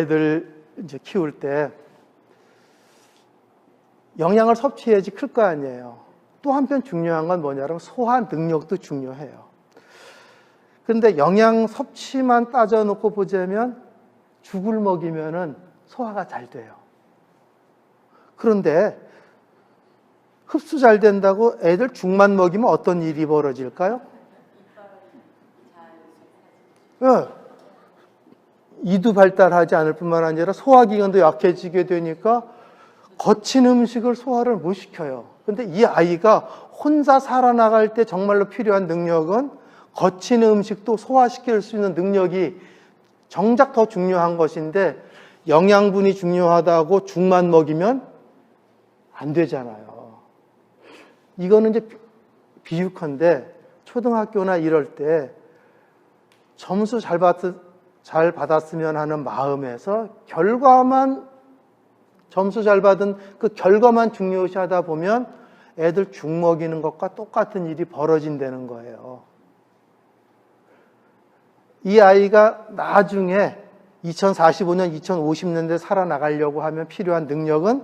애들 이제 키울 때 영양을 섭취해야지 클 거 아니에요. 또 한편 중요한 건 뭐냐면 소화 능력도 중요해요. 그런데 영양 섭취만 따져놓고 보자면 죽을 먹이면은 소화가 잘 돼요. 그런데 흡수 잘 된다고 애들 죽만 먹이면 어떤 일이 벌어질까요? 네. 이도 발달하지 않을 뿐만 아니라 소화기관도 약해지게 되니까 거친 음식을 소화를 못 시켜요. 근데 이 아이가 혼자 살아나갈 때 정말로 필요한 능력은 거친 음식도 소화시킬 수 있는 능력이 정작 더 중요한 것인데 영양분이 중요하다고 죽만 먹이면 안 되잖아요. 이거는 이제 비유컨대 초등학교나 이럴 때 점수 잘 받았으면 하는 마음에서 점수 잘 받은 그 결과만 중요시하다 보면 애들 죽 먹이는 것과 똑같은 일이 벌어진다는 거예요. 이 아이가 나중에 2045년, 2050년대 살아나가려고 하면 필요한 능력은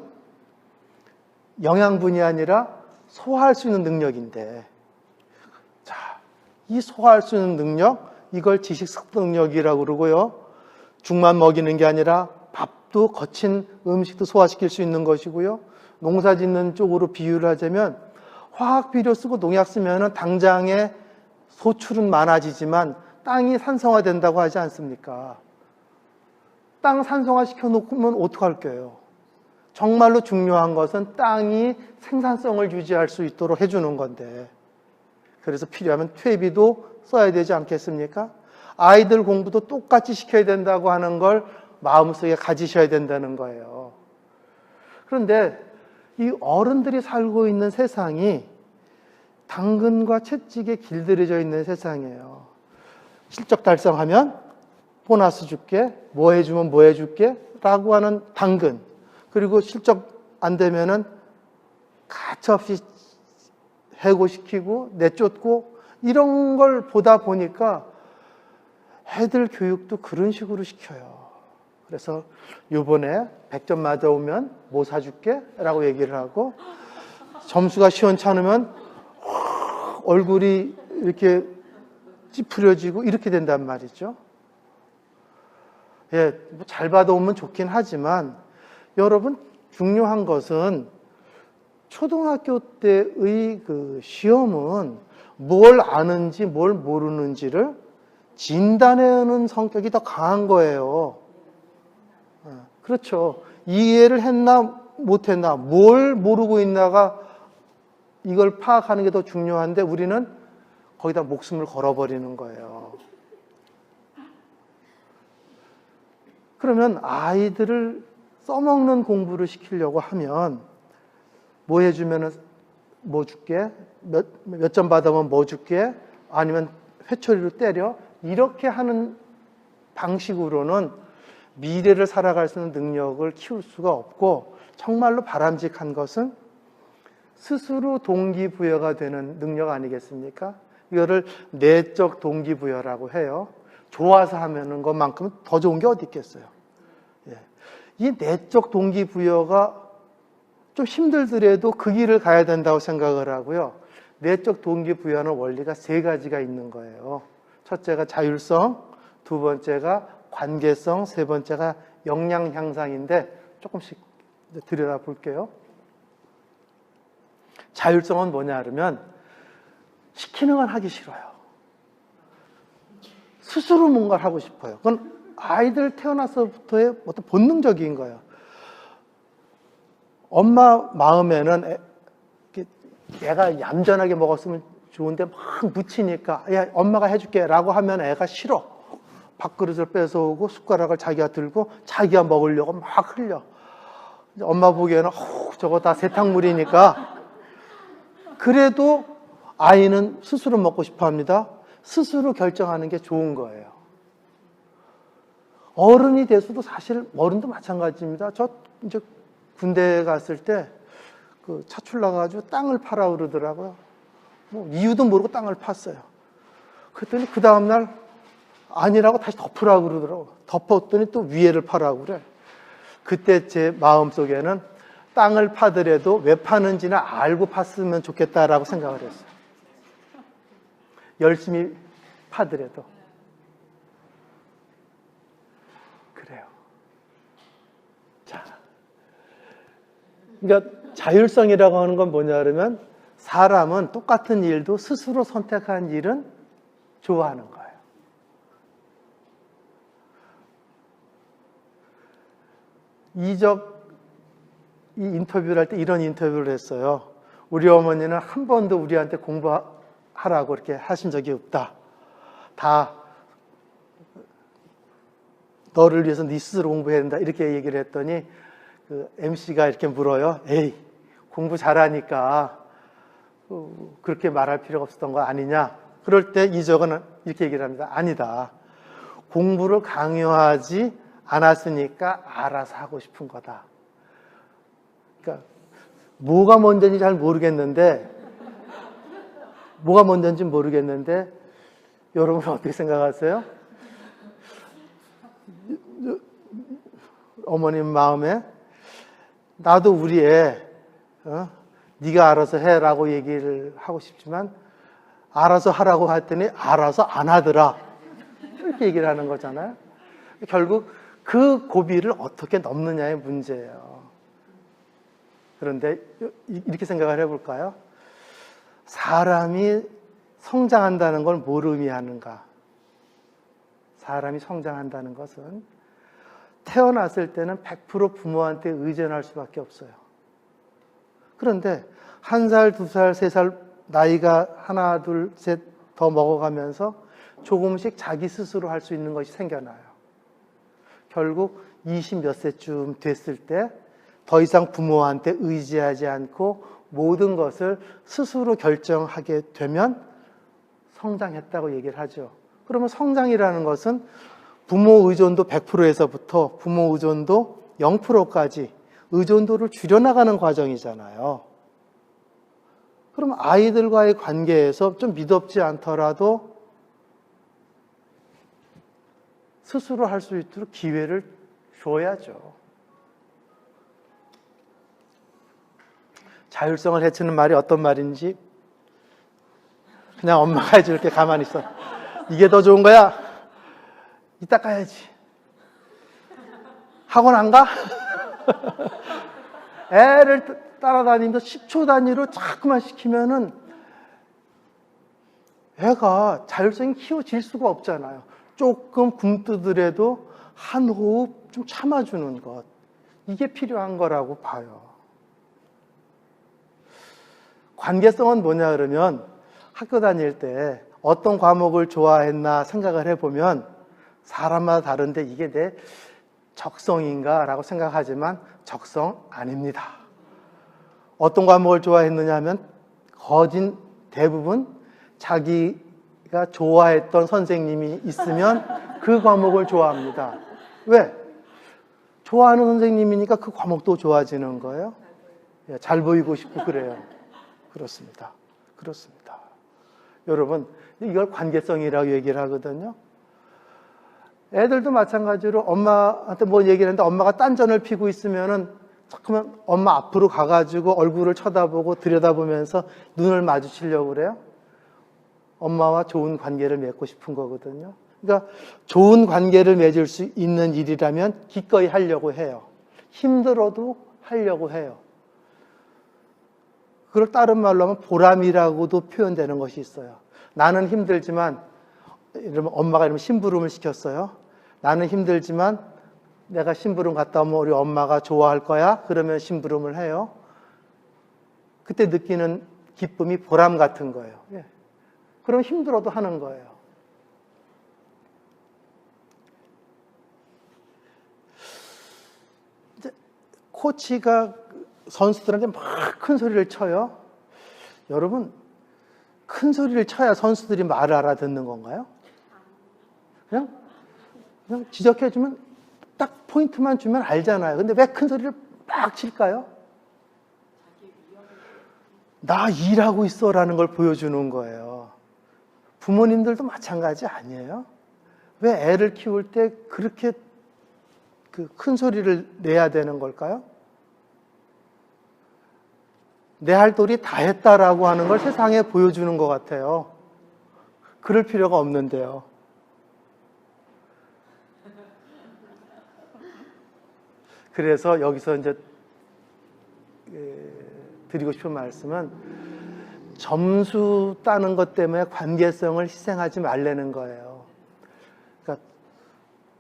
영양분이 아니라 소화할 수 있는 능력인데, 자, 이 소화할 수 있는 능력, 이걸 지식습득 능력이라고 그러고요. 죽만 먹이는 게 아니라 밥도 거친 음식도 소화시킬 수 있는 것이고요. 농사 짓는 쪽으로 비유를 하자면 화학 비료 쓰고 농약 쓰면 당장에 소출은 많아지지만 땅이 산성화된다고 하지 않습니까? 땅 산성화 시켜놓으면 어떡할게요? 정말로 중요한 것은 땅이 생산성을 유지할 수 있도록 해주는 건데, 그래서 필요하면 퇴비도 써야 되지 않겠습니까? 아이들 공부도 똑같이 시켜야 된다고 하는 걸 마음속에 가지셔야 된다는 거예요. 그런데 이 어른들이 살고 있는 세상이 당근과 채찍에 길들여져 있는 세상이에요. 실적 달성하면 보너스 줄게, 뭐 해주면 뭐 해줄게 라고 하는 당근, 그리고 실적 안 되면은 가차없이 해고시키고 내쫓고 이런 걸 보다 보니까 애들 교육도 그런 식으로 시켜요. 그래서 요번에 100점 맞아오면 뭐 사줄게 라고 얘기를 하고, 점수가 시원찮으면 얼굴이 이렇게 찌푸려지고 이렇게 된단 말이죠. 예, 뭐 잘 받아오면 좋긴 하지만 여러분, 중요한 것은 초등학교 때의 그 시험은 뭘 아는지 뭘 모르는지를 진단해내는 성격이 더 강한 거예요. 그렇죠. 이해를 했나 못했나, 뭘 모르고 있나가 이걸 파악하는 게 더 중요한데 우리는 거기다 목숨을 걸어버리는 거예요. 그러면 아이들을 써먹는 공부를 시키려고 하면 뭐 해주면 뭐 줄게, 몇 점 받으면 뭐 줄게, 아니면 회초리로 때려, 이렇게 하는 방식으로는 미래를 살아갈 수 있는 능력을 키울 수가 없고, 정말로 바람직한 것은 스스로 동기부여가 되는 능력 아니겠습니까? 이거를 내적 동기부여라고 해요. 좋아서 하는 것만큼 더 좋은 게 어디 있겠어요. 예. 이 내적 동기부여가 좀 힘들더라도 그 길을 가야 된다고 생각을 하고요. 내적 동기부여는 원리가 3가지가 있는 거예요. 첫째가 자율성, 두 번째가 관계성, 세 번째가 역량 향상인데 조금씩 들여다볼게요. 자율성은 뭐냐 그러면 시키는 건 하기 싫어요. 스스로 뭔가를 하고 싶어요. 그건 아이들 태어나서부터의 어떤 본능적인 거예요. 엄마 마음에는 애가 얌전하게 먹었으면 좋은데 막 묻히니까 야, 엄마가 해줄게 라고 하면 애가 싫어. 밥그릇을 뺏어오고 숟가락을 자기가 들고 자기가 먹으려고 막 흘려. 엄마 보기에는 저거 다 세탁물이니까. 그래도 아이는 스스로 먹고 싶어 합니다. 스스로 결정하는 게 좋은 거예요. 어른이 돼서도 사실 어른도 마찬가지입니다. 저 이제 군대 갔을 때 그 차출 나가가지고 땅을 파라 그러더라고요. 뭐 이유도 모르고 땅을 팠어요. 그랬더니 그 다음날 아니라고 다시 덮으라고 그러더라고. 덮었더니 또 위에를 파라고 그래. 그때 제 마음속에는 땅을 파더라도 왜 파는지는 알고 팠으면 좋겠다라고 생각을 했어요. 열심히 파더라도. 그래요. 자, 그러니까 자율성이라고 하는 건 뭐냐 그러면 사람은 똑같은 일도 스스로 선택한 일은 좋아하는 거예요. 이적 이 인터뷰를 할 때 이런 인터뷰를 했어요. 우리 어머니는 한 번도 우리한테 공부하라고 이렇게 하신 적이 없다. 다 너를 위해서 네 스스로 공부해야 된다. 이렇게 얘기를 했더니 그 MC가 이렇게 물어요. 에이, 공부 잘하니까 그렇게 말할 필요가 없었던 거 아니냐. 그럴 때 이적은 이렇게 얘기를 합니다. 아니다. 공부를 강요하지 않았으니까 알아서 하고 싶은 거다. 그러니까 뭐가 먼저인지 잘 모르겠는데 여러분은 어떻게 생각하세요? 어머님 마음에 나도 우리 애 네가 알아서 해라고 얘기를 하고 싶지만 알아서 하라고 했더니 알아서 안 하더라. 이렇게 얘기를 하는 거잖아요. 결국 그 고비를 어떻게 넘느냐의 문제예요. 그런데 이렇게 생각을 해볼까요? 사람이 성장한다는 걸 뭘 의미하는가? 사람이 성장한다는 것은 태어났을 때는 100% 부모한테 의존할 수밖에 없어요. 그런데 1살, 2살, 3살 나이가 하나, 둘, 셋 더 먹어가면서 조금씩 자기 스스로 할 수 있는 것이 생겨나요. 결국 20 몇 세쯤 됐을 때 더 이상 부모한테 의지하지 않고 모든 것을 스스로 결정하게 되면 성장했다고 얘기를 하죠. 그러면 성장이라는 것은 부모 의존도 100%에서부터 부모 의존도 0%까지 의존도를 줄여나가는 과정이잖아요. 그럼 아이들과의 관계에서 좀 미덥지 않더라도 스스로 할 수 있도록 기회를 줘야죠. 자율성을 해치는 말이 어떤 말인지 그냥 엄마가 해줄 게 가만히 있어. 이게 더 좋은 거야? 이따 가야지. 학원 안 가? 애를 따라다니면서 10초 단위로 자꾸만 시키면은 애가 자율성이 키워질 수가 없잖아요. 조금 굶뜨더라도 한 호흡 좀 참아주는 것. 이게 필요한 거라고 봐요. 관계성은 뭐냐 그러면 학교 다닐 때 어떤 과목을 좋아했나 생각을 해보면 사람마다 다른데 이게 내 적성인가 라고 생각하지만 적성 아닙니다. 어떤 과목을 좋아했느냐 하면 거진 대부분 자기가 좋아했던 선생님이 있으면 그 과목을 좋아합니다. 왜? 좋아하는 선생님이니까 그 과목도 좋아지는 거예요. 잘 보이고 싶고 그래요. 그렇습니다. 그렇습니다. 여러분, 이걸 관계성이라고 얘기를 하거든요. 애들도 마찬가지로 엄마한테 뭐 얘기를 했는데 엄마가 딴전을 피고 있으면은 자꾸만 엄마 앞으로 가가지고 얼굴을 쳐다보고 들여다보면서 눈을 마주치려고 그래요. 엄마와 좋은 관계를 맺고 싶은 거거든요. 그러니까 좋은 관계를 맺을 수 있는 일이라면 기꺼이 하려고 해요. 힘들어도 하려고 해요. 그걸 다른 말로 하면 보람이라고도 표현되는 것이 있어요. 나는 힘들지만 이러면 엄마가 이러면 심부름을 시켰어요. 나는 힘들지만 내가 심부름 갔다 오면 우리 엄마가 좋아할 거야. 그러면 심부름을 해요. 그때 느끼는 기쁨이 보람 같은 거예요. 예. 그럼 힘들어도 하는 거예요. 이제 코치가 선수들한테 막 큰 소리를 쳐요. 여러분, 큰 소리를 쳐야 선수들이 말을 알아듣는 건가요? 그냥 지적해주면 딱 포인트만 주면 알잖아요. 근데 왜 큰 소리를 막 칠까요? 나 일하고 있어 라는 걸 보여주는 거예요. 부모님들도 마찬가지 아니에요? 왜 애를 키울 때 그렇게 그 큰 소리를 내야 되는 걸까요? 내 할 도리 다 했다라고 하는 걸 세상에 보여주는 것 같아요. 그럴 필요가 없는데요. 그래서 여기서 이제 드리고 싶은 말씀은 점수 따는 것 때문에 관계성을 희생하지 말라는 거예요. 그러니까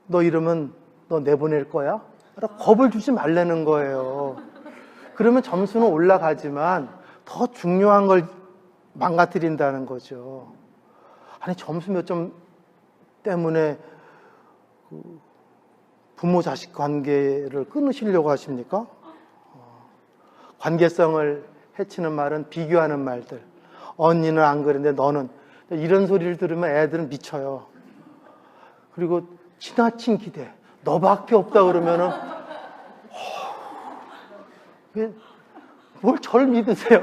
너 이러면 너 내보낼 거야? 겁을 주지 말라는 거예요. 그러면 점수는 올라가지만 더 중요한 걸 망가뜨린다는 거죠. 아니 점수 몇 점 때문에 부모 자식 관계를 끊으시려고 하십니까? 관계성을 해치는 말은 비교하는 말들. 언니는 안 그런데 너는, 이런 소리를 들으면 애들은 미쳐요. 그리고 지나친 기대, 너밖에 없다 그러면은 뭘 절 믿으세요?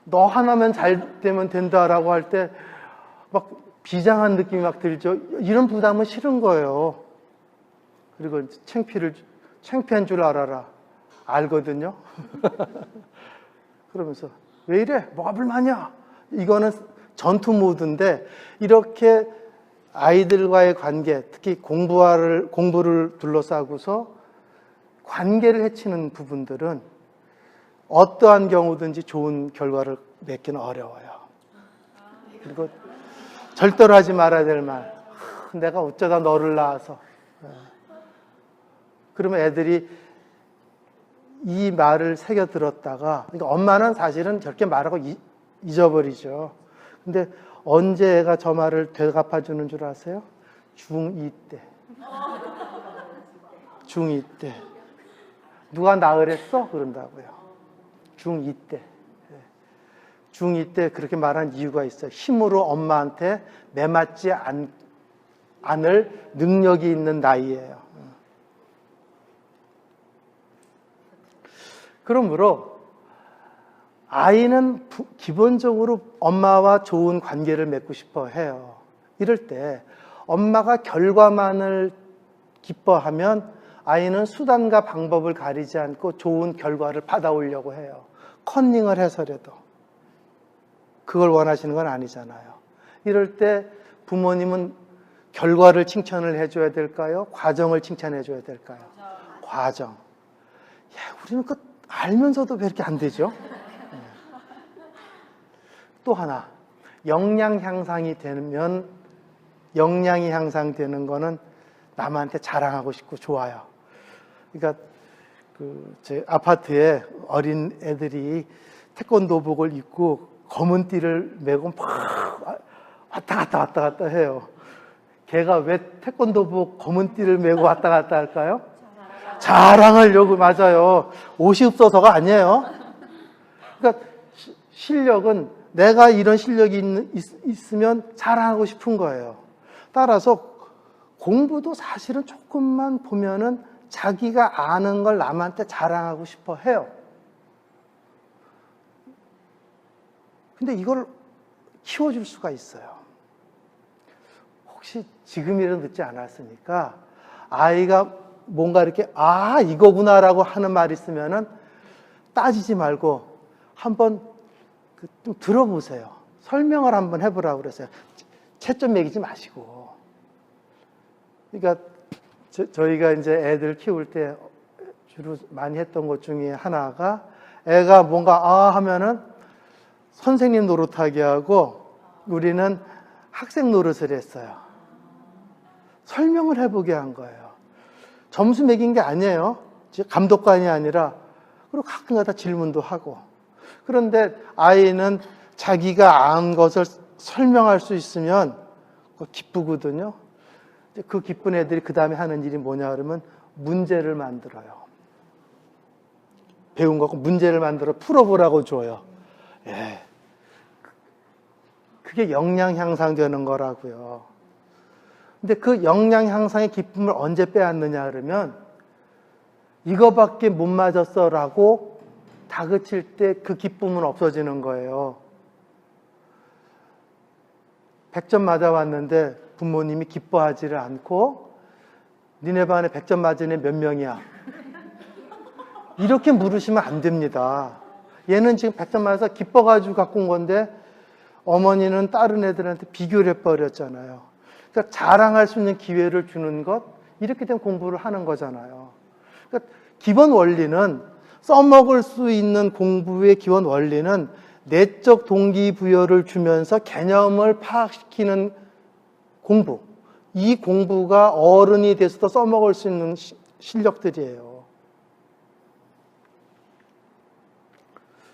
너 하나면 잘 되면 된다라고 할 때 막 비장한 느낌이 막 들죠. 이런 부담은 싫은 거예요. 그리고 창피한 줄 알아라. 알거든요. 그러면서 왜 이래? 뭐가 불만이야? 이거는 전투 모드인데, 이렇게 아이들과의 관계, 특히 공부를 둘러싸고서 관계를 해치는 부분들은 어떠한 경우든지 좋은 결과를 맺기는 어려워요. 그리고 절대로 하지 말아야 될 말. 내가 어쩌다 너를 낳아서. 그러면 애들이 이 말을 새겨 들었다가, 그러니까 엄마는 사실은 저렇게 말하고 잊어버리죠. 근데 언제 애가 저 말을 되갚아 주는 줄 아세요? 중2 때. 중2 때. 누가 낳으랬어? 그런다고요. 중2 때. 중2 때 그렇게 말한 이유가 있어요. 힘으로 엄마한테 매맞지 않을 능력이 있는 나이예요. 그러므로 아이는 기본적으로 엄마와 좋은 관계를 맺고 싶어 해요. 이럴 때 엄마가 결과만을 기뻐하면 아이는 수단과 방법을 가리지 않고 좋은 결과를 받아오려고 해요. 컨닝을 해서라도. 그걸 원하시는 건 아니잖아요. 이럴 때 부모님은 결과를 칭찬을 해줘야 될까요? 과정을 칭찬해 줘야 될까요? 과정. 우리는 알면서도 왜 이렇게 안 되죠? 또 하나, 역량이 향상되는 거는 남한테 자랑하고 싶고 좋아요. 그러니까 제 아파트에 어린 애들이 태권도복을 입고 검은 띠를 메고 막 왔다 갔다 해요. 걔가 왜 태권도복 검은 띠를 메고 왔다 갔다 할까요? 자랑하려고. 맞아요. 옷이 없어서가 아니에요. 그러니까 실력은 내가 이런 실력이 있으면 자랑하고 싶은 거예요. 따라서 공부도 사실은 조금만 보면은 자기가 아는 걸 남한테 자랑하고 싶어 해요. 근데 이걸 키워줄 수가 있어요. 혹시 지금이라도 늦지 않았으니까 아이가 뭔가 이렇게 이거구나라고 하는 말이 있으면은 따지지 말고 한번 좀 들어보세요. 설명을 한번 해보라고 그랬어요. 채점 매기지 마시고. 그러니까 저희가 이제 애들 키울 때 주로 많이 했던 것 중에 하나가, 애가 뭔가 하면은 선생님 노릇하게 하고 우리는 학생 노릇을 했어요. 설명을 해보게 한 거예요. 점수 매긴 게 아니에요. 감독관이 아니라. 그리고 가끔가다 질문도 하고. 그런데 아이는 자기가 안 것을 설명할 수 있으면 기쁘거든요. 그 기쁜 애들이 그 다음에 하는 일이 뭐냐 그러면 문제를 만들어요. 배운 거고 문제를 만들어 풀어보라고 줘요. 예. 그게 역량 향상되는 거라고요. 근데 그 역량 향상의 기쁨을 언제 빼앗느냐 그러면, 이거밖에 못 맞았어 라고 다그칠 때 그 기쁨은 없어지는 거예요. 100점 맞아왔는데 부모님이 기뻐하지를 않고 니네 반에 100점 맞은 애 몇 명이야? 이렇게 물으시면 안 됩니다. 얘는 지금 100점 맞아서 기뻐가지고 갖고 온 건데 어머니는 다른 애들한테 비교를 해버렸잖아요. 그러니까 자랑할 수 있는 기회를 주는 것, 이렇게 되면 공부를 하는 거잖아요. 그러니까 기본 원리는, 써먹을 수 있는 공부의 기본 원리는 내적 동기부여를 주면서 개념을 파악시키는 공부. 이 공부가 어른이 돼서도 써먹을 수 있는 실력들이에요.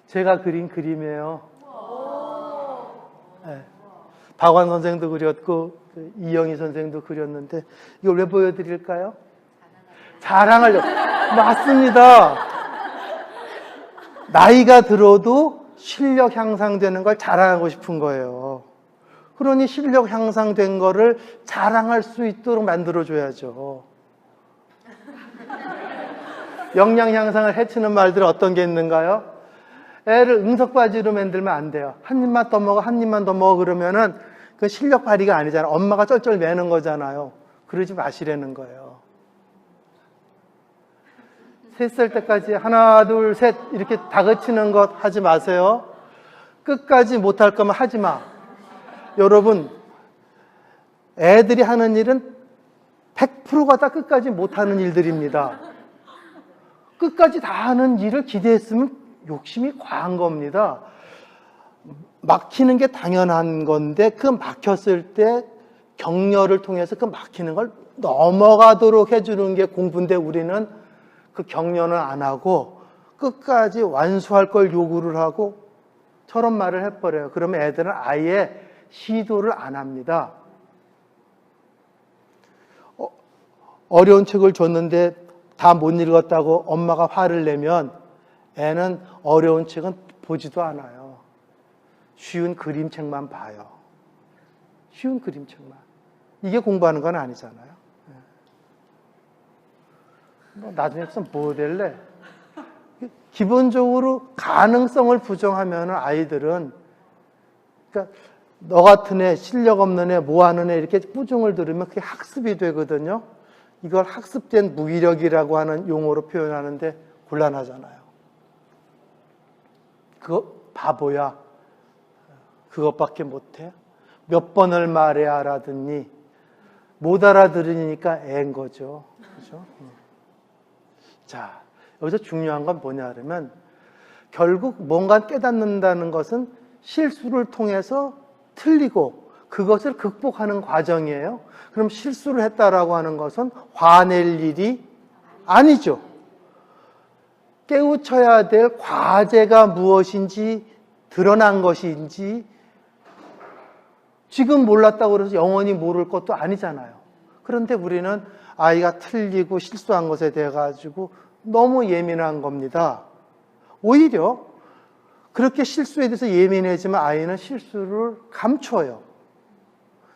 제가 그린 그림이에요. 네. 박완 선생도 그렸고 이영희 선생도 그렸는데 이걸 왜 보여드릴까요? 자랑하려고. 맞습니다. 나이가 들어도 실력 향상되는 걸 자랑하고 싶은 거예요. 그러니 실력 향상된 거를 자랑할 수 있도록 만들어줘야죠. 역량 향상을 해치는 말들은 어떤 게 있는가요? 애를 응석바지로 만들면 안 돼요. 한 입만 더 먹어, 한 입만 더 먹어 그러면은 그 실력 발휘가 아니잖아요. 엄마가 쩔쩔 매는 거잖아요. 그러지 마시라는 거예요. 3살 때까지 하나, 둘, 셋 이렇게 다그치는 것 하지 마세요. 끝까지 못할 거면 하지 마. 여러분, 애들이 하는 일은 100%가 다 끝까지 못하는 일들입니다. 끝까지 다 하는 일을 기대했으면 욕심이 과한 겁니다. 막히는 게 당연한 건데 그 막혔을 때 격려를 통해서 그 막히는 걸 넘어가도록 해주는 게 공부인데 우리는 그 격려는 안 하고 끝까지 완수할 걸 요구를 하고 저런 말을 해버려요. 그러면 애들은 아예 시도를 안 합니다. 어려운 책을 줬는데 다 못 읽었다고 엄마가 화를 내면 애는 어려운 책은 보지도 않아요. 쉬운 그림책만 봐요. 쉬운 그림책만. 이게 공부하는 건 아니잖아요. 나중에 뭐 될래? 기본적으로 가능성을 부정하면 아이들은, 그러니까 너 같은 애, 실력 없는 애, 뭐 하는 애 이렇게 꾸중을 들으면 그게 학습이 되거든요. 이걸 학습된 무기력이라고 하는 용어로 표현하는데 곤란하잖아요. 그거 바보야. 그것밖에 못해? 몇 번을 말해야 알아듣니? 못 알아들으니까 애인 거죠. 그죠? 자, 여기서 중요한 건 뭐냐 그러면 결국 뭔가 깨닫는다는 것은 실수를 통해서 틀리고 그것을 극복하는 과정이에요. 그럼 실수를 했다라고 하는 것은 화낼 일이 아니죠. 깨우쳐야 될 과제가 무엇인지 드러난 것인지 지금 몰랐다고 해서 영원히 모를 것도 아니잖아요. 그런데 우리는 아이가 틀리고 실수한 것에 대해 가지고 너무 예민한 겁니다. 오히려 그렇게 실수에 대해서 예민해지면 아이는 실수를 감춰요.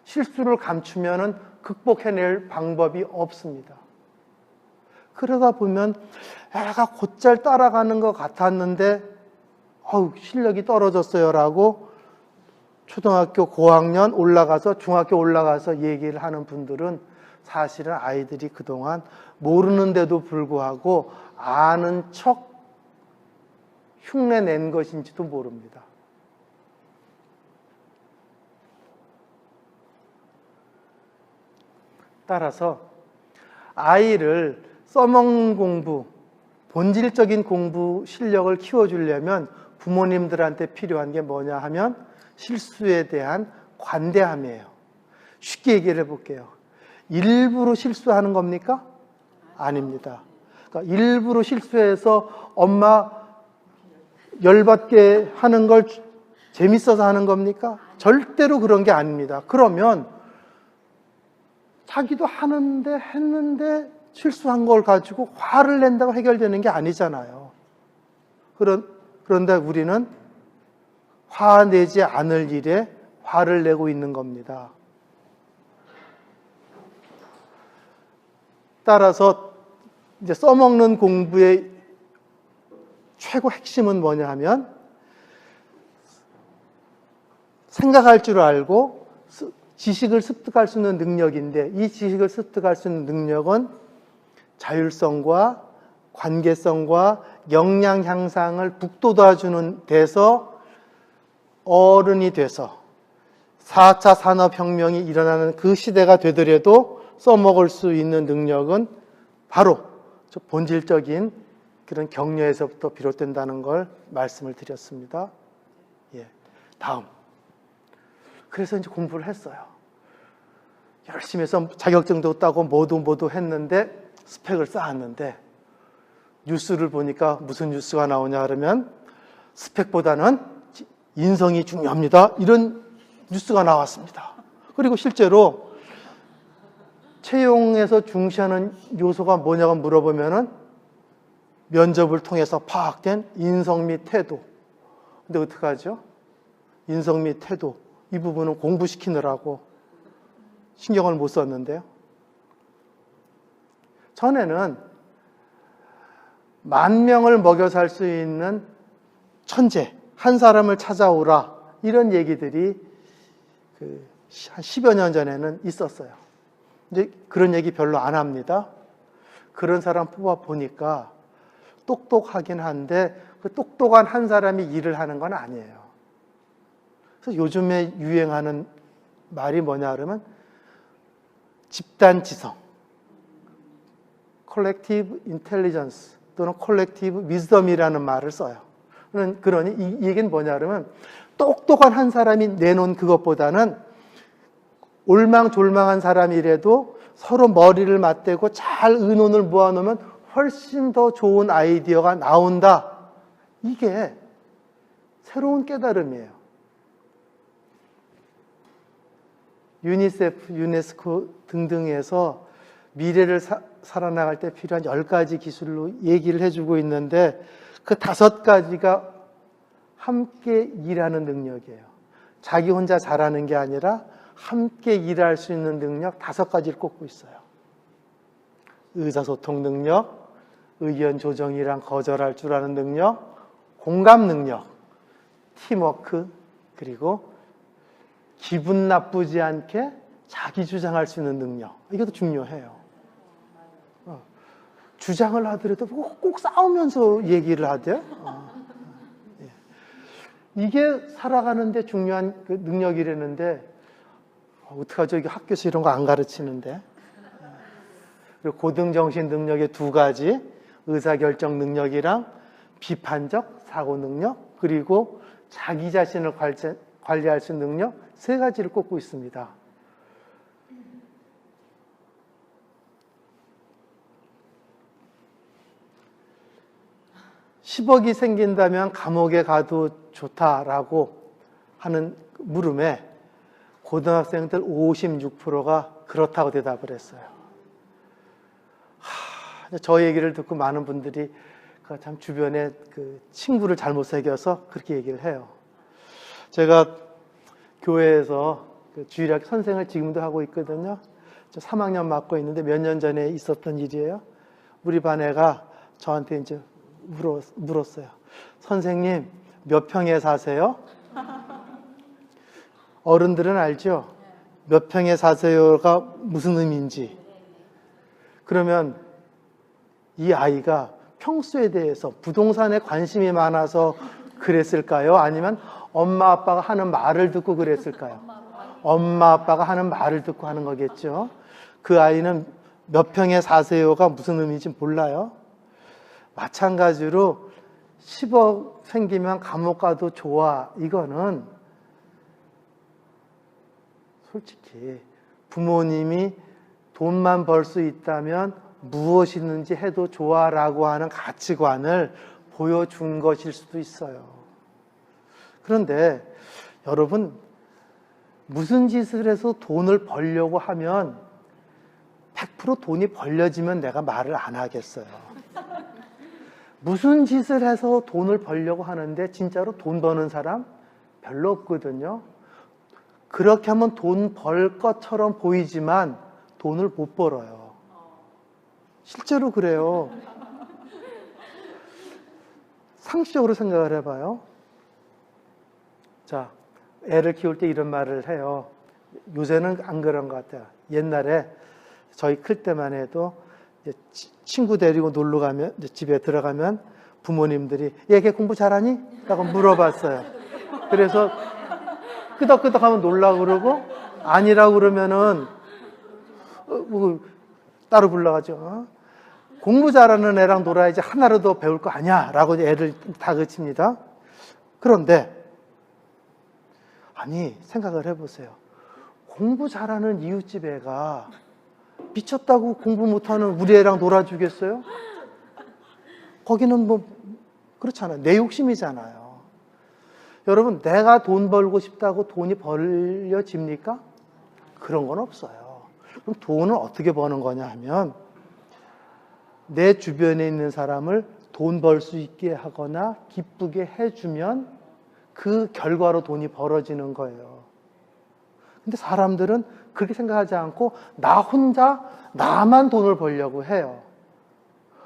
실수를 감추면은 극복해낼 방법이 없습니다. 그러다 보면 애가 곧잘 따라가는 것 같았는데 실력이 떨어졌어요라고 초등학교 고학년 올라가서 중학교 올라가서 얘기를 하는 분들은 사실은 아이들이 그동안 모르는데도 불구하고 아는 척 흉내낸 것인지도 모릅니다. 따라서 아이를 써먹는 공부, 본질적인 공부 실력을 키워주려면 부모님들한테 필요한 게 뭐냐 하면 실수에 대한 관대함이에요. 쉽게 얘기를 해볼게요. 일부러 실수하는 겁니까? 아닙니다. 그러니까 일부러 실수해서 엄마 열받게 하는 걸 재밌어서 하는 겁니까? 절대로 그런 게 아닙니다. 그러면 자기도 했는데 실수한 걸 가지고 화를 낸다고 해결되는 게 아니잖아요. 그런데 우리는 화내지 않을 일에 화를 내고 있는 겁니다. 따라서 이제 써먹는 공부의 최고 핵심은 뭐냐 하면 생각할 줄 알고 지식을 습득할 수 있는 능력인데 이 지식을 습득할 수 있는 능력은 자율성과 관계성과 역량 향상을 북돋아주는 데서 어른이 돼서 4차 산업혁명이 일어나는 그 시대가 되더라도 써먹을 수 있는 능력은 바로 본질적인 그런 격려에서부터 비롯된다는 걸 말씀을 드렸습니다. 예. 다음. 그래서 이제 공부를 했어요. 열심히 해서 자격증도 따고 뭐도 했는데 스펙을 쌓았는데 뉴스를 보니까 무슨 뉴스가 나오냐 그러면 스펙보다는 인성이 중요합니다. 이런 뉴스가 나왔습니다. 그리고 실제로 채용에서 중시하는 요소가 뭐냐고 물어보면은 면접을 통해서 파악된 인성 및 태도. 근데 어떡하죠? 인성 및 태도. 이 부분은 공부시키느라고 신경을 못 썼는데요. 전에는 10,000명을 먹여 살 수 있는 천재, 한 사람을 찾아오라. 이런 얘기들이 한 10여 년 전에는 있었어요. 이제 그런 얘기 별로 안 합니다. 그런 사람 뽑아보니까 똑똑하긴 한데 그 똑똑한 한 사람이 일을 하는 건 아니에요. 그래서 요즘에 유행하는 말이 뭐냐 그러면 집단지성, 컬렉티브 인텔리전스 또는 컬렉티브 위즈덤이라는 말을 써요. 그러니 이 얘기는 뭐냐 그러면 똑똑한 한 사람이 내놓은 그것보다는 올망졸망한 사람이라도 서로 머리를 맞대고 잘 의논을 모아놓으면 훨씬 더 좋은 아이디어가 나온다. 이게 새로운 깨달음이에요. 유니세프, 유네스코 등등에서 미래를 살아나갈 때 필요한 10가지 기술로 얘기를 해주고 있는데 그 5가지가 함께 일하는 능력이에요. 자기 혼자 잘하는 게 아니라 함께 일할 수 있는 능력 5가지를 꼽고 있어요. 의사소통 능력, 의견 조정이랑 거절할 줄 아는 능력, 공감 능력, 팀워크, 그리고 기분 나쁘지 않게 자기 주장할 수 있는 능력. 이것도 중요해요. 주장을 하더라도 꼭 싸우면서 얘기를 하대요. 이게 살아가는데 중요한 그 능력이라는데 어떡하죠? 이게 학교에서 이런 거 안 가르치는데. 그리고 고등정신 능력의 2가지, 의사결정 능력이랑 비판적 사고 능력, 그리고 자기 자신을 관리할 수 있는 능력 3가지를 꼽고 있습니다. (10억이) 생긴다면 감옥에 가도 좋다라고 하는 물음에 고등학생들 56%가 그렇다고 대답을 했어요. 저 얘기를 듣고 많은 분들이 참 주변에 그 친구를 잘못 새겨서 그렇게 얘기를 해요. 제가 교회에서 그 주일학 선생을 지금도 하고 있거든요. 저 3학년 맡고 있는데 몇 년 전에 있었던 일이에요. 우리 반 애가 저한테 이제 물었어요. 선생님, 몇 평에 사세요? 어른들은 알죠? 몇 평에 사세요가 무슨 의미인지. 그러면 이 아이가 평수에 대해서 부동산에 관심이 많아서 그랬을까요? 아니면 엄마 아빠가 하는 말을 듣고 그랬을까요? 엄마 아빠가 하는 말을 듣고 하는 거겠죠. 그 아이는 몇 평에 사세요가 무슨 의미인지 몰라요. 마찬가지로 10억 생기면 감옥 가도 좋아. 이거는 솔직히 부모님이 돈만 벌 수 있다면 무엇이든지 해도 좋아라고 하는 가치관을 보여준 것일 수도 있어요. 그런데 여러분, 무슨 짓을 해서 돈을 벌려고 하면 100% 돈이 벌려지면 내가 말을 안 하겠어요. 무슨 짓을 해서 돈을 벌려고 하는데 진짜로 돈 버는 사람 별로 없거든요. 그렇게 하면 돈 벌 것처럼 보이지만 돈을 못 벌어요. 실제로 그래요. 상식적으로 생각을 해봐요. 자, 애를 키울 때 이런 말을 해요. 요새는 안 그런 것 같아요. 옛날에 저희 클 때만 해도 친구 데리고 놀러 가면, 집에 들어가면 부모님들이 얘 걔 공부 잘하니? 라고 물어봤어요. 그래서 끄덕끄덕 하면 놀라고 그러고 아니라고 그러면은 뭐 따로 불러가지고 공부 잘하는 애랑 놀아야지 하나로 더 배울 거 아니야 라고 애를 다그칩니다. 그런데 아니 생각을 해보세요. 공부 잘하는 이웃집 애가 미쳤다고 공부 못하는 우리 애랑 놀아주겠어요? 거기는 뭐 그렇잖아요. 내 욕심이잖아요. 여러분, 내가 돈 벌고 싶다고 돈이 벌려집니까? 그런 건 없어요. 그럼 돈을 어떻게 버는 거냐 하면 내 주변에 있는 사람을 돈 벌 수 있게 하거나 기쁘게 해주면 그 결과로 돈이 벌어지는 거예요. 근데 사람들은 그렇게 생각하지 않고 나 혼자 나만 돈을 벌려고 해요.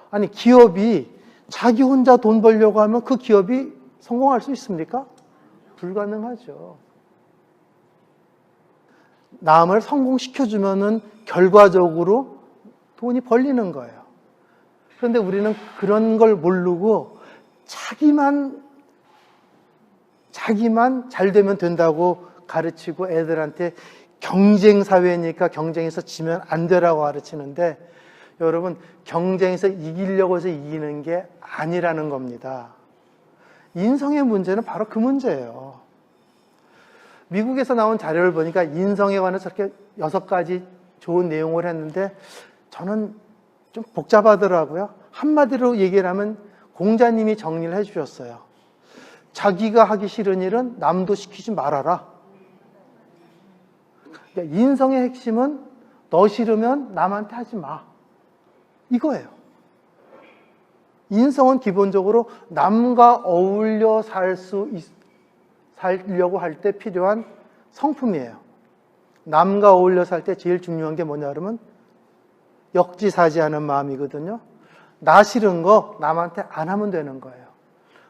아니 기업이 자기 혼자 돈 벌려고 하면 그 기업이 성공할 수 있습니까? 불가능하죠. 남을 성공시켜주면은 결과적으로 돈이 벌리는 거예요. 그런데 우리는 그런 걸 모르고 자기만 잘 되면 된다고 가르치고 애들한테 경쟁 사회니까 경쟁에서 지면 안 되라고 가르치는데 여러분 경쟁에서 이기려고 해서 이기는 게 아니라는 겁니다. 인성의 문제는 바로 그 문제예요. 미국에서 나온 자료를 보니까 인성에 관해서 저렇게 6가지 좋은 내용을 했는데 저는 좀 복잡하더라고요. 한마디로 얘기를 하면 공자님이 정리를 해주셨어요. 자기가 하기 싫은 일은 남도 시키지 말아라. 그러니까 인성의 핵심은 너 싫으면 남한테 하지 마. 이거예요. 인성은 기본적으로 남과 어울려 살려고 할 때 필요한 성품이에요. 남과 어울려 살 때 제일 중요한 게 뭐냐 그러면 역지사지하는 마음이거든요. 나 싫은 거 남한테 안 하면 되는 거예요.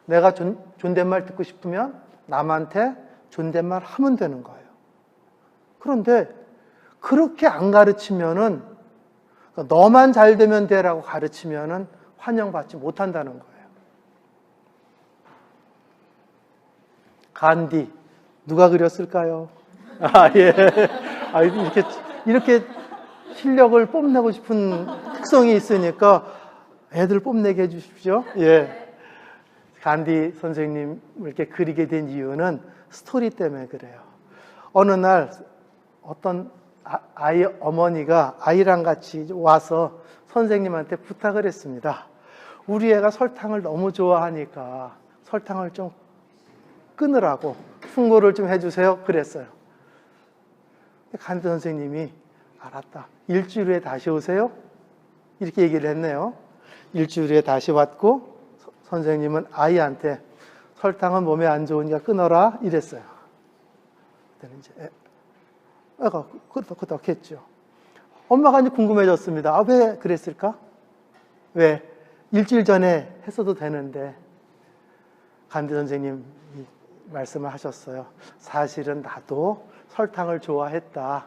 내가 존댓말 듣고 싶으면 남한테 존댓말 하면 되는 거예요. 그런데 그렇게 안 가르치면은 너만 잘 되면 돼라고 가르치면은 환영받지 못한다는 거예요. 간디 누가 그렸을까요? 예. 이렇게 실력을 뽐내고 싶은 특성이 있으니까 애들 뽐내게 해주십시오. 예. 간디 선생님을 이렇게 그리게 된 이유는 스토리 때문에 그래요. 어느 날 어떤 아이 어머니가 아이랑 같이 와서 선생님한테 부탁을 했습니다. 우리 애가 설탕을 너무 좋아하니까 설탕을 좀 끊으라고 충고를 좀 해주세요. 그랬어요. 간디 선생님이 알았다. 일주일 후에 다시 오세요. 이렇게 얘기를 했네요. 일주일 후에 다시 왔고 선생님은 아이한테 설탕은 몸에 안 좋으니까 끊어라 이랬어요. 그때는 이제 애가 끄덕끄덕했죠. 엄마가 이제 궁금해졌습니다. 왜 그랬을까? 왜? 일주일 전에 했어도 되는데 간디 선생님이 말씀을 하셨어요. 사실은 나도 설탕을 좋아했다.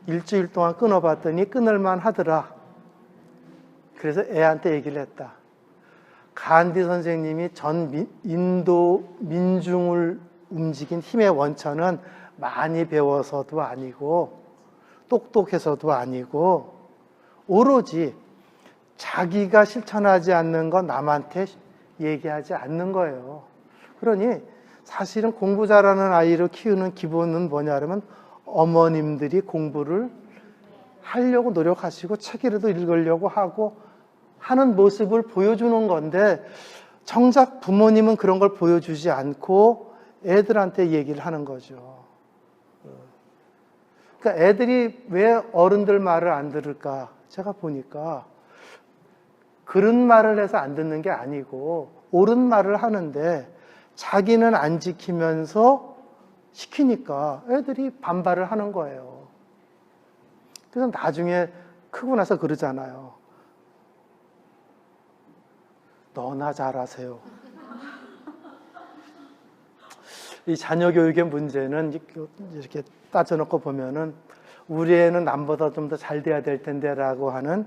일주일 동안 끊어봤더니 끊을만 하더라. 그래서 애한테 얘기를 했다. 간디 선생님이 전 인도 민중을 움직인 힘의 원천은 많이 배워서도 아니고 똑똑해서도 아니고 오로지 자기가 실천하지 않는 건 남한테 얘기하지 않는 거예요. 그러니 사실은 공부 잘하는 아이를 키우는 기본은 뭐냐 그러면 어머님들이 공부를 하려고 노력하시고 책이라도 읽으려고 하고 하는 모습을 보여주는 건데 정작 부모님은 그런 걸 보여주지 않고 애들한테 얘기를 하는 거죠. 그러니까 애들이 왜 어른들 말을 안 들을까? 제가 보니까 그런 말을 해서 안 듣는 게 아니고 옳은 말을 하는데 자기는 안 지키면서 시키니까 애들이 반발을 하는 거예요. 그래서 나중에 크고 나서 그러잖아요. 너나 잘하세요. 이 자녀 교육의 문제는 이렇게 따져놓고 보면은 우리 애는 남보다 좀 더 잘 돼야 될 텐데라고 하는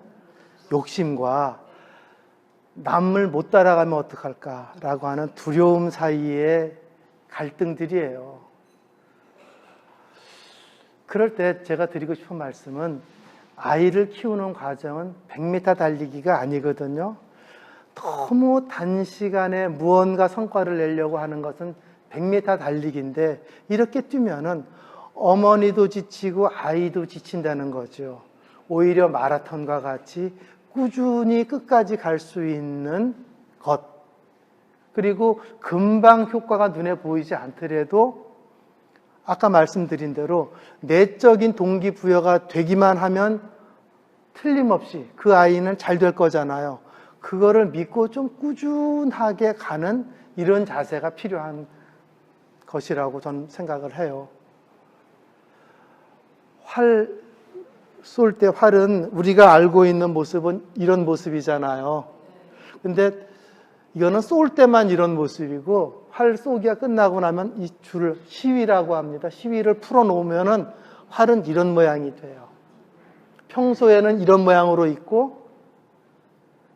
욕심과 남을 못 따라가면 어떡할까라고 하는 두려움 사이의 갈등들이에요. 그럴 때 제가 드리고 싶은 말씀은 아이를 키우는 과정은 100m 달리기가 아니거든요. 너무 단시간에 무언가 성과를 내려고 하는 것은 100m 달리기인데 이렇게 뛰면은 어머니도 지치고 아이도 지친다는 거죠. 오히려 마라톤과 같이 꾸준히 끝까지 갈 수 있는 것, 그리고 금방 효과가 눈에 보이지 않더라도 아까 말씀드린 대로 내적인 동기부여가 되기만 하면 틀림없이 그 아이는 잘 될 거잖아요. 그거를 믿고 좀 꾸준하게 가는 이런 자세가 필요한 것이라고 저는 생각을 해요. 활 쏠 때 활은 우리가 알고 있는 모습은 이런 모습이잖아요. 근데 이거는 쏠 때만 이런 모습이고 활 쏘기가 끝나고 나면 이 줄을 시위라고 합니다. 시위를 풀어놓으면은 활은 이런 모양이 돼요. 평소에는 이런 모양으로 있고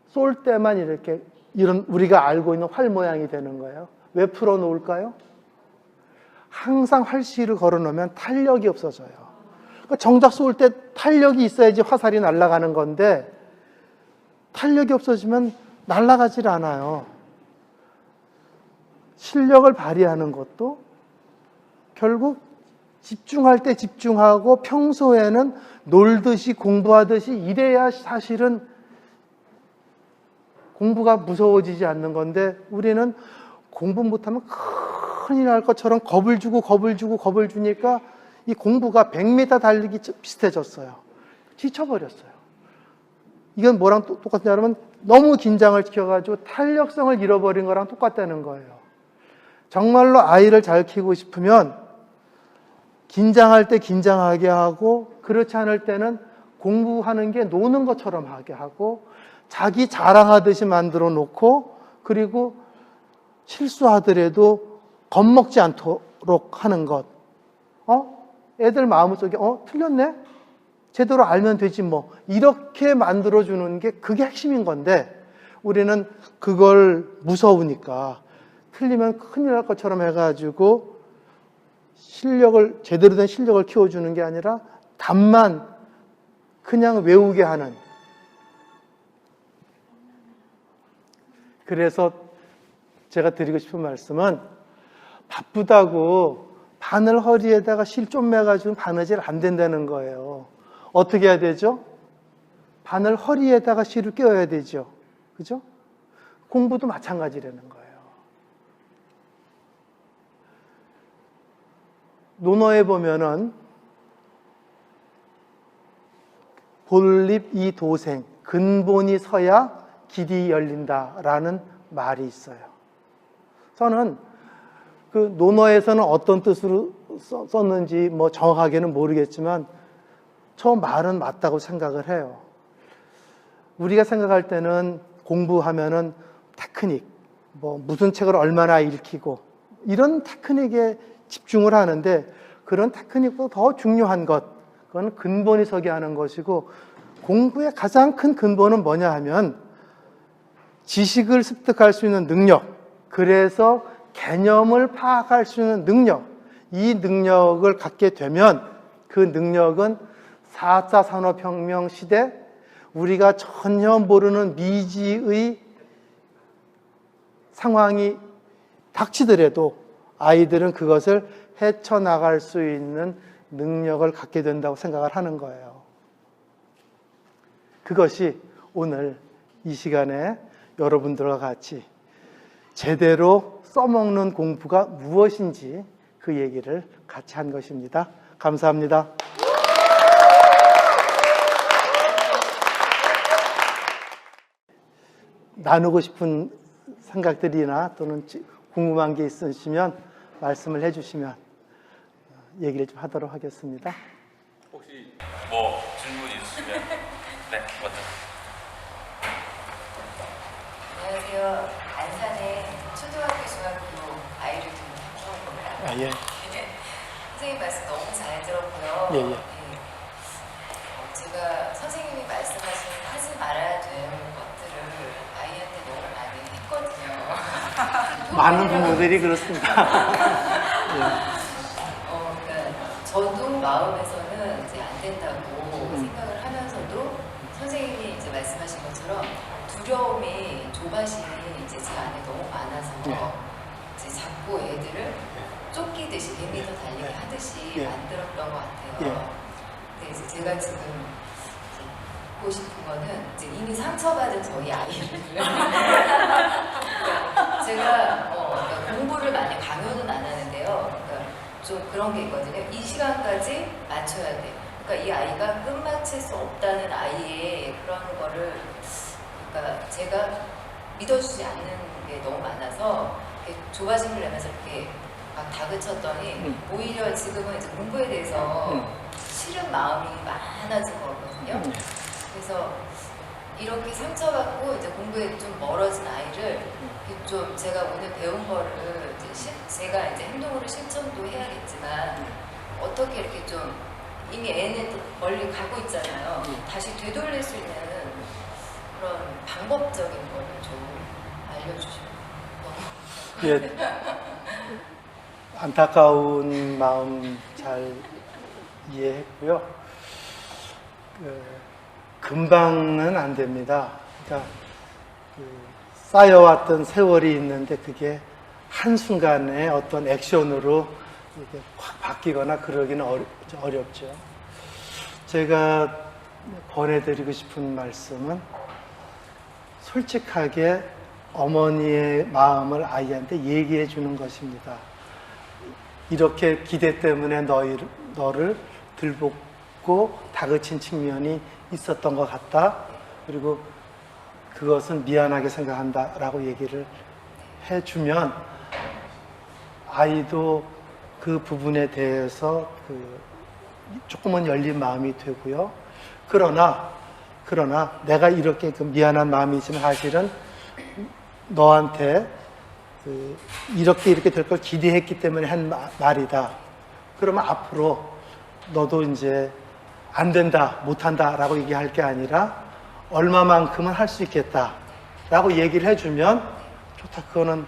쏠 때만 이렇게 이런 우리가 알고 있는 활 모양이 되는 거예요. 왜 풀어놓을까요? 항상 활시위를 걸어놓으면 탄력이 없어져요. 정작 쏠 때 탄력이 있어야지 화살이 날아가는 건데 탄력이 없어지면 날아가질 않아요. 실력을 발휘하는 것도 결국 집중할 때 집중하고 평소에는 놀듯이 공부하듯이 이래야 사실은 공부가 무서워지지 않는 건데 우리는 공부 못하면 큰일 날 것처럼 겁을 주니까 이 공부가 100m 달리기 비슷해졌어요. 지쳐버렸어요. 이건 뭐랑 똑같냐면 너무 긴장을 시켜가지고 탄력성을 잃어버린 거랑 똑같다는 거예요. 정말로 아이를 잘 키우고 싶으면 긴장할 때 긴장하게 하고 그렇지 않을 때는 공부하는 게 노는 것처럼 하게 하고 자기 자랑하듯이 만들어 놓고 그리고 실수하더라도 겁먹지 않도록 하는 것. 애들 마음속에 틀렸네? 제대로 알면 되지 뭐. 이렇게 만들어주는 게 그게 핵심인 건데 우리는 그걸 무서우니까 틀리면 큰일 날 것처럼 해가지고 제대로 된 실력을 키워주는 게 아니라 답만 그냥 외우게 하는. 그래서 제가 드리고 싶은 말씀은 바쁘다고 바늘 허리에다가 실 좀 매가지고 바느질 안 된다는 거예요. 어떻게 해야 되죠? 바늘 허리에다가 실을 껴야 되죠. 그죠? 공부도 마찬가지라는 거예요. 논어에 보면은 볼립 이 도생, 근본이 서야 길이 열린다라는 말이 있어요. 저는 그 논어에서는 어떤 뜻으로 썼는지 뭐 정확하게는 모르겠지만 저 말은 맞다고 생각을 해요. 우리가 생각할 때는 공부하면은 테크닉, 뭐 무슨 책을 얼마나 읽히고 이런 테크닉에 집중을 하는데 그런 테크닉보다 더 중요한 것, 그건 근본이 서게 하는 것이고 공부의 가장 큰 근본은 뭐냐 하면 지식을 습득할 수 있는 능력, 그래서 개념을 파악할 수 있는 능력, 이 능력을 갖게 되면 그 능력은 4차 산업혁명 시대 우리가 전혀 모르는 미지의 상황이 닥치더라도 아이들은 그것을 헤쳐나갈 수 있는 능력을 갖게 된다고 생각을 하는 거예요. 그것이 오늘 이 시간에 여러분들과 같이 제대로 써먹는 공부가 무엇인지 그 얘기를 같이 한 것입니다. 감사합니다. 나누고 싶은 생각들이나 또는 궁금한 게 있으시면 말씀을 해주시면 얘기를 좀 하도록 하겠습니다. 혹시 뭐 질문 있으시면 네, 먼저. 안녕하세요. 안산의 초등학교, 중학교 아이를 두는 학부모입니다. 아, 예. 선생님 말씀 너무 잘 들었고요. 예, 예. 제가 선생님이 말씀하신 하지 말아야 될 것들을 아이한테 너무 많이 했거든요. 많은 부모들이 그렇습니다. 그러니까 저도 마음에서는 이제 안 된다고 생각을 하면서도 선생님이 이제 말씀하신 것처럼 두려움이 조바심이 이제 제 안에 너무 많아서 이제 자꾸 애들을 쫓기듯이 100m 달리기 하듯이 만들었던 것 같아요. 근데 이제 제가 지금 이제 보고 싶은 거는 이제 이미 상처받은 저희 아이를 그러니까 제가 그러니까 공부를 많이 강요는 안 하는데요. 그러니까 좀 그런 게 있거든요. 이 시간까지 맞춰야 돼. 그러니까 이 아이가 끝마칠 수 없다는 아이의 그런 거를 그러니까 제가 믿어주지 않는 게 너무 많아서 이렇게 조바심을 내면서 이렇게 막 다그쳤더니 오히려 지금은 이제 공부에 대해서 싫은 마음이 많아진 거거든요. 그래서 이렇게 상처받고 이제 공부에 좀 멀어진 아이를 이렇게 좀 제가 오늘 배운 거를 이제 제가 이제 행동으로 실천도 해야겠지만 어떻게 이렇게 좀 이미 애는 멀리 가고 있잖아요. 다시 되돌릴 수 있는 그런 방법적인 거를 좀 알려주시면 너무 예. 안타까운 마음 잘 이해했고요. 금방은 안 됩니다. 그러니까 쌓여왔던 세월이 있는데 그게 한순간에 어떤 액션으로 이렇게 확 바뀌거나 그러기는 어렵죠. 제가 권해드리고 싶은 말씀은 솔직하게 어머니의 마음을 아이한테 얘기해 주는 것입니다. 이렇게 기대 때문에 너를 들볶고 다그친 측면이 있었던 것 같다. 그리고 그것은 미안하게 생각한다 라고 얘기를 해주면 아이도 그 부분에 대해서 조금은 열린 마음이 되고요. 그러나 내가 이렇게 미안한 마음이지만 사실은 너한테 이렇게 될 걸 기대했기 때문에 한 말이다. 그러면 앞으로 너도 이제 안 된다, 못한다 라고 얘기할 게 아니라 얼마만큼은 할 수 있겠다 라고 얘기를 해주면 좋다, 그거는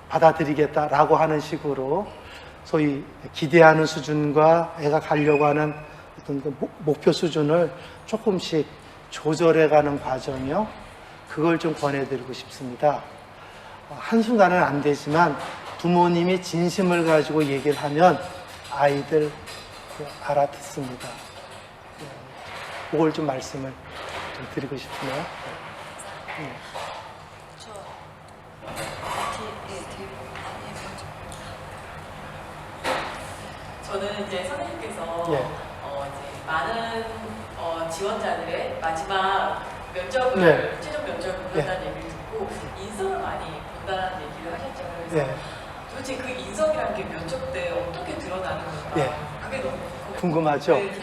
받아들이겠다 라고 하는 식으로 소위 기대하는 수준과 애가 가려고 하는 어떤 그 목표 수준을 조금씩 조절해가는 과정이요. 그걸 좀 권해드리고 싶습니다. 한순간은 안 되지만 부모님이 진심을 가지고 얘기를 하면 아이들 알아듣습니다. 그걸 좀 말씀을 좀 드리고 싶네요. 저는 이제 선생님께서 예. 이제 많은 지원자들의 마지막 면접을 네. 최종 면접을 본다는 얘기를 듣고 인성을 많이 본다는 얘기를 하셨잖아요. 그래서 예. 도대체 그 인성이라는 게 면접 때 어떻게 드러나는 건가? 예. 그게 너무 궁금하죠? 네.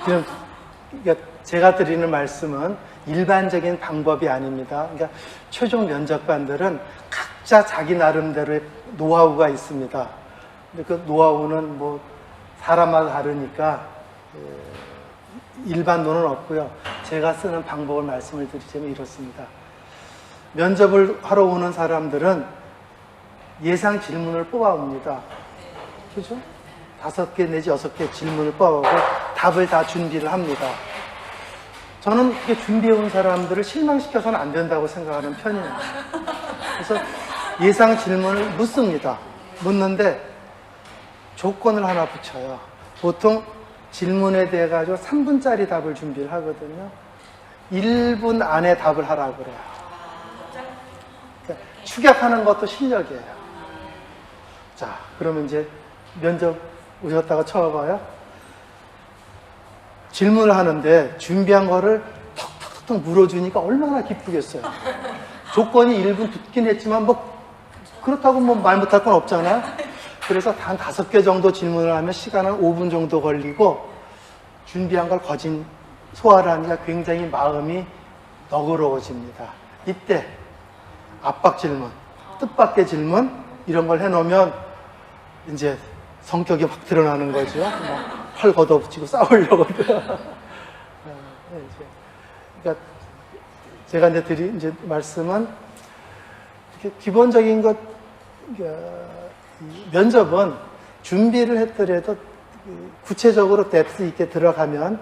그러니까 제가 드리는 말씀은 일반적인 방법이 아닙니다. 그러니까 최종 면접관들은 각자 자기 나름대로의 노하우가 있습니다. 근데 그 노하우는 뭐 사람마다 다르니까 일반론은 없고요. 제가 쓰는 방법을 말씀을 드리자면 이렇습니다. 면접을 하러 오는 사람들은 예상 질문을 뽑아옵니다. 그죠? 5개 내지 6개 질문을 뽑아오고 답을 다 준비를 합니다. 저는 그렇게 준비해온 사람들을 실망시켜서는 안 된다고 생각하는 편이에요. 그래서 예상 질문을 묻습니다. 묻는데 조건을 하나 붙여요. 보통 질문에 대해 가지고 3분짜리 답을 준비를 하거든요. 1분 안에 답을 하라고 그래요. 그러니까 축약하는 것도 실력이에요. 자, 그러면 이제 면접 오셨다가 쳐봐요. 질문을 하는데 준비한 거를 턱턱턱 물어주니까 얼마나 기쁘겠어요. 조건이 1분 붙긴 했지만 뭐 그렇다고 뭐 말 못할 건 없잖아요. 그래서 단 5개 정도 질문을 하면 시간은 5분 정도 걸리고 준비한 걸 거진 소화를 하니까 굉장히 마음이 너그러워집니다. 이때 압박 질문, 뜻밖의 질문, 이런 걸 해놓으면 이제 성격이 확 드러나는 거죠. 막 팔 걷어붙이고 싸우려고. 그러니까 제가 이제 말씀은 이렇게 기본적인 것, 면접은 준비를 했더라도 구체적으로 뎁스 있게 들어가면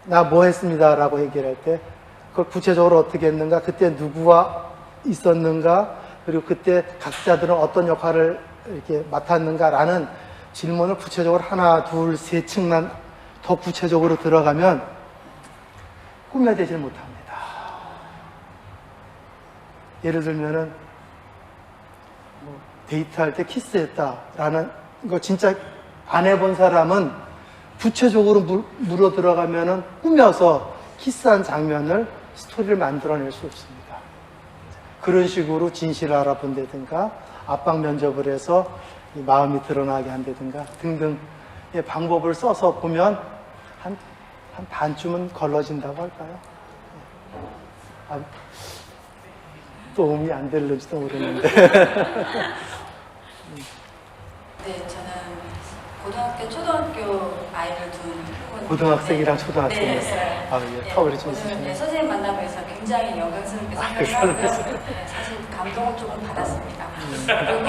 나 뭐 했습니다 라고 얘기를 할 때 그걸 구체적으로 어떻게 했는가, 그때 누구와 있었는가, 그리고 그때 각자들은 어떤 역할을 이렇게 맡았는가 라는 질문을 구체적으로 하나, 둘, 세 층만 더 구체적으로 들어가면 꾸며내질 못합니다. 예를 들면은 뭐 데이트할 때 키스했다라는 거 진짜 안 해본 사람은 구체적으로 물어 들어가면은 꾸며서 키스한 장면을 스토리를 만들어낼 수 없습니다. 그런 식으로 진실을 알아본다든가 압박 면접을 해서 이 마음이 드러나게 한다든가 등등의 방법을 써서 보면 한 반쯤은 걸러진다고 할까요? 도움이 안 될는지도 모르는데. 네, 저는 고등학교, 초등학교 아이를 둔 부모님. 고등학생이랑 초등학생이었어요. 네. 아, 예, 터울이 좀 오늘 있으시네요. 선생님 만나면서 굉장히 영광스럽게 아, 생각하고요. 그러셨어요? 네, 사실 감동을 조금 받았습니다. 그리고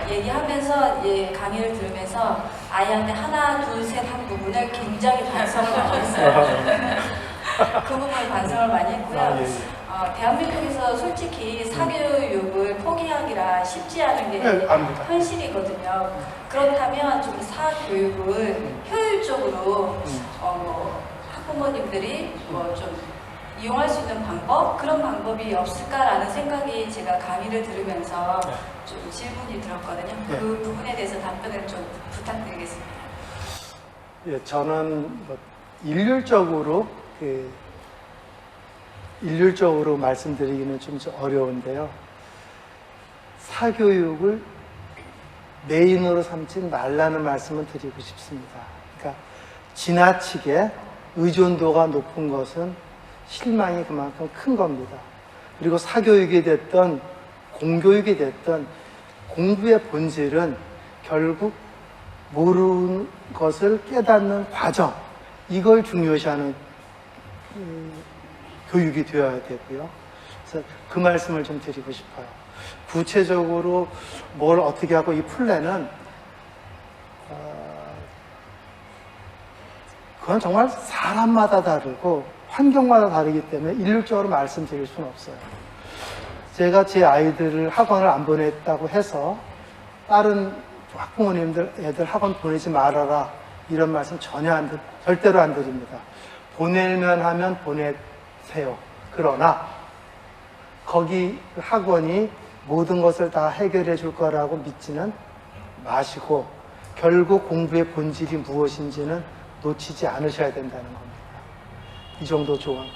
얘기하면서 강의를 들으면서 아이한테 하나, 둘, 셋 한 부분을 굉장히 반성을 많이 했어요. 그 부분을 반성을 많이 했고요. 아, 예, 예. 대한민국에서 솔직히 사교육을 포기하기라 쉽지 않은 게 네, 압니다. 현실이거든요. 그렇다면 좀 사교육을 효율적으로 학부모님들이 좀 이용할 수 있는 방법, 그런 방법이 없을까라는 생각이 제가 강의를 들으면서 좀 질문이 들었거든요. 네. 그 부분에 대해서 답변을 좀 부탁드리겠습니다. 예, 저는 뭐 일률적으로 말씀드리기는 좀 어려운데요. 사교육을 메인으로 삼지 말라는 말씀을 드리고 싶습니다. 그러니까 지나치게 의존도가 높은 것은 실망이 그만큼 큰 겁니다. 그리고 사교육이 됐던 공교육이 됐던 공부의 본질은 결국 모르는 것을 깨닫는 과정, 이걸 중요시하는 교육이 되어야 되고요. 그래서 그 말씀을 좀 드리고 싶어요. 구체적으로 뭘 어떻게 하고 이 플랜은 그건 정말 사람마다 다르고 환경마다 다르기 때문에 일률적으로 말씀드릴 수는 없어요. 제가 제 아이들을 학원을 안 보냈다고 해서 다른 학부모님들 애들 학원 보내지 말아라 이런 말씀 절대로 안 드립니다. 보낼만 하면 보내세요. 그러나 거기 학원이 모든 것을 다 해결해 줄 거라고 믿지는 마시고 결국 공부의 본질이 무엇인지는 놓치지 않으셔야 된다는 겁니다. 이 정도 조언.